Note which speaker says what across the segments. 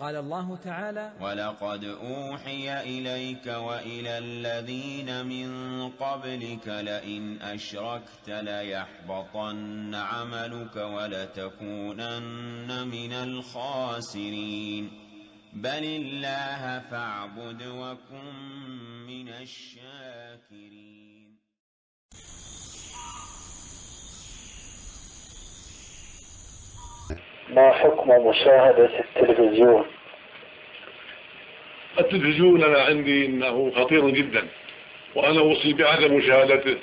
Speaker 1: قال الله تعالى:
Speaker 2: ولقد أوحي إليك وإلى الذين من قبلك لئن أشركت ليحبطن عملك ولتكونن من الخاسرين بل الله فاعبد وكن من الشاكرين.
Speaker 3: ما حكم مشاهدة التلفزيون؟
Speaker 4: التلفزيون أنا عندي أنه خطير جدا، وأنا أوصي بعدم مشاهدته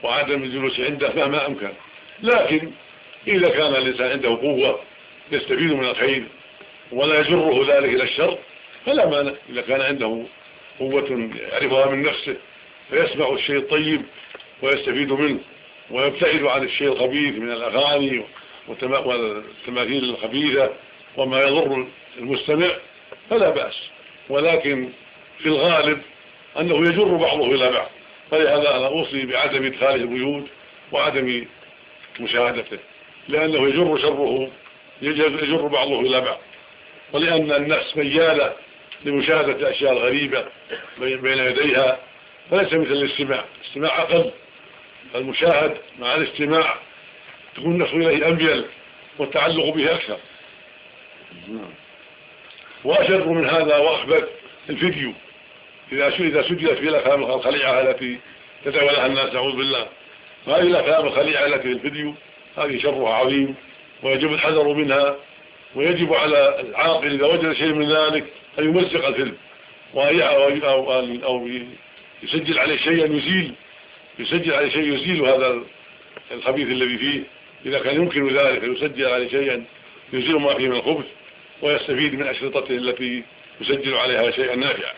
Speaker 4: وعدم الجلوس عنده مهما أمكن، لكن إذا كان الإنسان عنده قوة يستفيد من الخير ولا يجره ذلك إلى الشر فلا مانع. إذا كان عنده قوة يعرفها من نفسه فيسمع الشيء الطيب ويستفيد منه ويبتعد عن الشيء الخبيث من الأغاني والتماثيل الخبيثة وما يضر المستمع فلا بأس، ولكن في الغالب أنه يجر بعضه إلى بعض، فلهذا أنا أوصي بعدم إدخاله البيوت وعدم مشاهدته، لأنه يجر شره، يجر بعضه إلى بعض، ولأن النفس ميالة لمشاهدة الأشياء الغريبة بين يديها، فليس مثل الاستماع أقل. المشاهد مع الاستماع تكون النفس إليه أميل والتعلق به أكثر. وأشر من هذا وأخبث الفيديو إذا سجلت في الأفلام الخليعة التي تتولها الناس، أعوذ بالله. هذه الأفلام الخليعة التي في الفيديو هذه شرها عظيم ويجب الحذر منها، ويجب على العاقل إذا وجد شيء من ذلك أن يمزق الفيلم أو يسجل عليه شيئا يزيل هذا الخبيث الذي فيه، إذا كان يمكن ذلك يسجل عليه شيئا يزيل ما فيه من الخبث ويستفيد من أشرطته التي يسجل عليها شيئا نافعا.